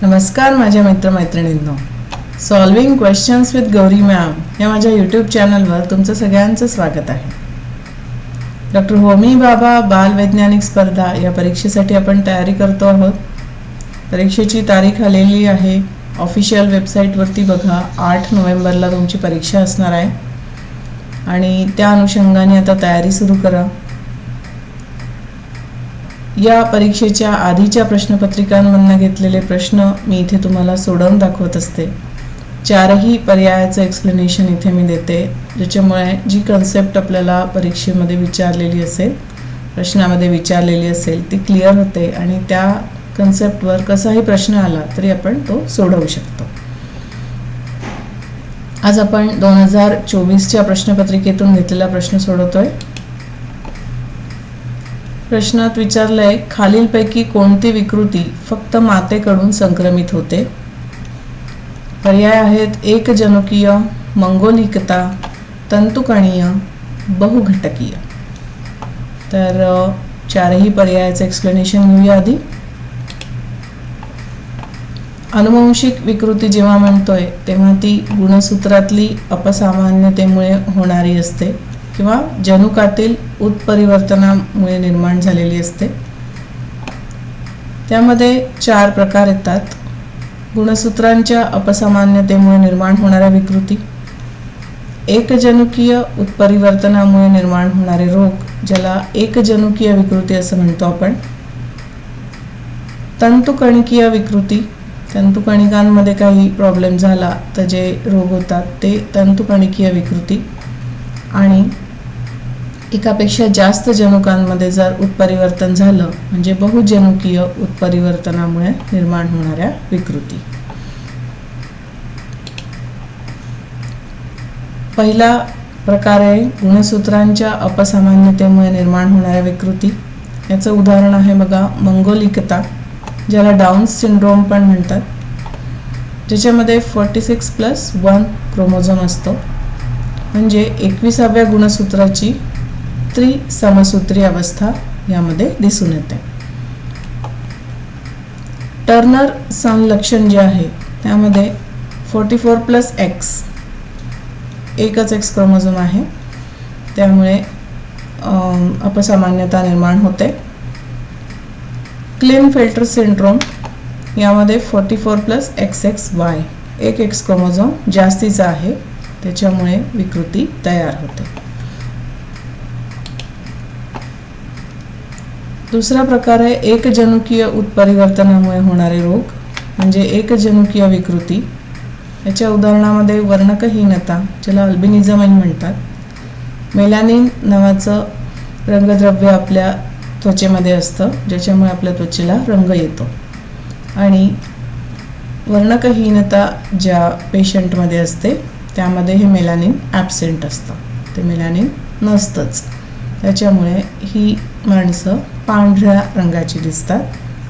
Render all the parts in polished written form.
नमस्कार माझ्या मित्रमैत्रिणींनो, solving questions with Gauri ma'am या माझ्या यूट्यूब चॅनलवर तुमचं सगळ्यांचं स्वागत आहे. डॉक्टर होमी भाभा बाल वैज्ञानिक स्पर्धा या परीक्षेसाठी आपण तयारी करतो आहोत. परीक्षेची तारीख आलेली आहे. ऑफिशियल वेबसाईटवरती बघा, 8 नोव्हेंबरला तुमची परीक्षा असणार आहे आणि त्या अनुषंगाने आता तयारी सुरू करा. या परीक्षेच्या आधीच्या प्रश्नपत्रिकांमधून घेतलेले प्रश्न मी इथे तुम्हाला सोडवून दाखवत असते. 4ही पर्यायाचं एक्सप्लेनेशन इथे मी देते, ज्याच्यामुळे जी कन्सेप्ट आपल्याला परीक्षेमध्ये विचारलेली असेल, प्रश्नामध्ये विचारलेली असेल ती क्लिअर होते आणि त्या कन्सेप्टवर कसाही प्रश्न आला तरी आपण तो सोडवू शकतो. आज आपण 2024च्या प्रश्नपत्रिकेतून घेतलेला प्रश्न सोडवतोय. प्रश्नात विचारलंय, खालीलपैकी कोणती विकृती फक्त मातेकडून संक्रमित होते? पर्याय आहेत एकजनुकीय, मंगोलिकता, तंतुकणीय, बहुघटकीय. तर 4ही पर्यायाचं एक्सप्लेनेशन घेऊया आधी. अनुवांशिक विकृती जेव्हा म्हणतोय तेव्हा ती गुणसूत्रातली अपसामान्यतेमुळे होणारी असते किंवा जनुकातील उत्परिवर्तनामुळे निर्माण झालेली असते. त्यामध्ये 4 प्रकार येतात. गुणसूत्रांच्या अपसामान्यतेमुळे निर्माण होणाऱ्या विकृती, एकजनुकीय उत्परिवर्तनामुळे निर्माण होणारे रोग ज्याला एकजनुकीय विकृती असं म्हणतो आपण, तंतुकणिकीय विकृती, तंतुकणिकांमध्ये काही प्रॉब्लेम झाला तर जे रोग होतात ते तंतुकणिकीय विकृती, आणि एकापेक्षा जास्त जनुकांमध्ये जर उत्परिवर्तन झालं म्हणजे बहुजनुकीय उत्परिवर्तनामुळे निर्माण होणाऱ्या विकृती. पहिला प्रकार आहे गुणसूत्रांच्या अपसामान्यतेमुळे निर्माण होणाऱ्या विकृती. याचं उदाहरण आहे बघा, मंगोलिकता, ज्याला डाऊन सिंड्रोम पण म्हणतात, ज्याच्यामध्ये 46+1 क्रोमोझोम असतो, म्हणजे 21व्या गुणसूत्राची त्रिसमसूत्री अवस्था यामध्ये दिसून येते. टर्नर संलक्षण जे आहे त्यामध्ये 44+X एकच X क्रोमोझोम आहे, त्यामुळे अपसामान्यता निर्माण होते. क्लिनफेल्टर सिंड्रोम यामध्ये 44+XXY एक X क्रोमोझोम जास्तीचा आहे, त्याच्यामुळे विकृती तयार होते. दुसरा प्रकार आहे एकजनुकीय उत्परिवर्तनामुळे होणारे रोग म्हणजे एकजनुकीय विकृती. याच्या उदाहरणामध्ये वर्णकहीनता, ज्याला अल्बिनिझमही म्हणतात, मेलॅनिन नावाचं रंगद्रव्य आपल्या त्वचेमध्ये असतं ज्याच्यामुळे आपल्या त्वचेला रंग येतो, आणि वर्णकहीनता ज्या पेशंटमध्ये असते त्यामध्ये हे मेलॅनिन ॲब्सेंट असतं, ते मेलॅनिन नसतंच. त्याच्यामुळे ही माणसं पांढऱ्या रंगाची दिसतात.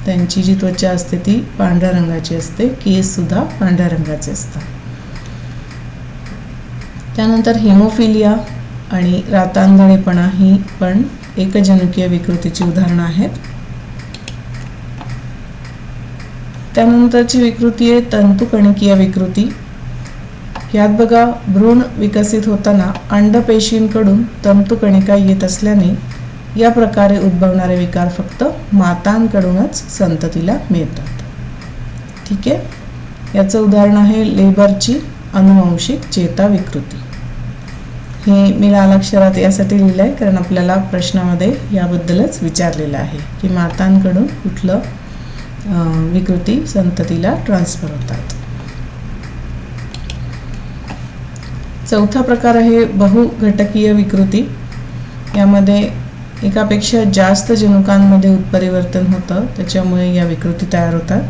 त्यांची जी त्वचा असते ती पांढऱ्या रंगाची असते, केससुद्धा पांढऱ्या रंगाचे असतात. त्यानंतर हिमोफिलिया आणि रातांधळेपणा ही पण एकजनुकीय विकृतीची उदाहरणं आहेत. त्यानंतरची विकृती आहे तंतुकणिकीय विकृती. यात बघा, भ्रूण विकसित होताना अंडपेशींकडून तंतुकणिका येत असल्याने या प्रकारे उद्भवणारे विकार फक्त मातांकडूनच संततीला मिळतात. ठीक आहे. याचं उदाहरण आहे लेबरची अनुवांशिक चेता विकृती. हे मी लाल अक्षरात यासाठी लिहिलं आहे कारण आपल्याला प्रश्नामध्ये याबद्दलच विचारलेलं आहे की मातांकडून कुठलं विकृती संततीला ट्रान्सफर होतात. चौथा प्रकार आहे बहुघटकीय विकृती. यामध्ये एकापेक्षा जास्त जनुकांमध्ये उत्परिवर्तन होतं, त्याच्यामुळे या विकृती तयार होतात.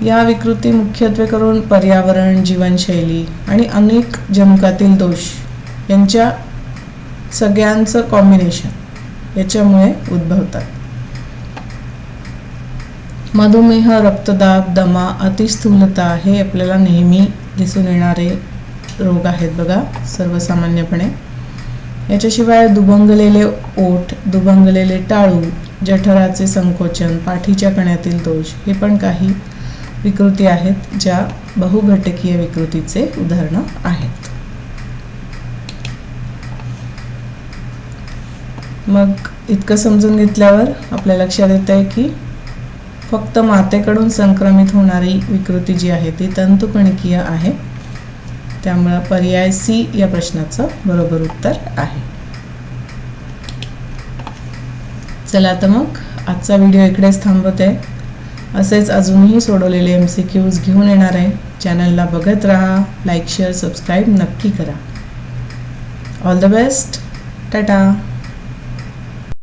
या विकृती मुख्यत्वे करून पर्यावरण, जीवनशैली आणि अनेक जनुकातील दोष यांच्या सगळ्यांचं कॉम्बिनेशन याच्यामुळे उद्भवतात. मधुमेह, रक्तदाब, दमा, अतिस्थूलता हे आपल्याला नेहमी दिसून येणारे रोग आहेत बघा सर्वसामान्यपणे. याच्याशिवाय दुभंगलेले ओठ, दुभंगलेले टाळू, जठराचे संकोचन, पाठीच्या कण्यातील दोष हे पण काही विकृती आहेत ज्या बहुघटकीय विकृतीचे उदाहरणं आहेत. मग इतकं समजून घेतल्यावर आपल्या लक्षात येतं आहे की फक्त मातेकडून संक्रमित होणारी विकृती जी आहे ती तंतुकणिकीय आहे. त्यामुळे पर्याय सी या प्रश्नाचं बरोबर उत्तर आहे. चला तर मग आजचा व्हिडिओ इकडेच थांबवते. असेच अजूनही सोडवलेले MCQs घेऊन येणार आहे. चॅनलला बघत राहा. लाईक शेअर सबस्क्राईब नक्की करा. All the best. टाटा.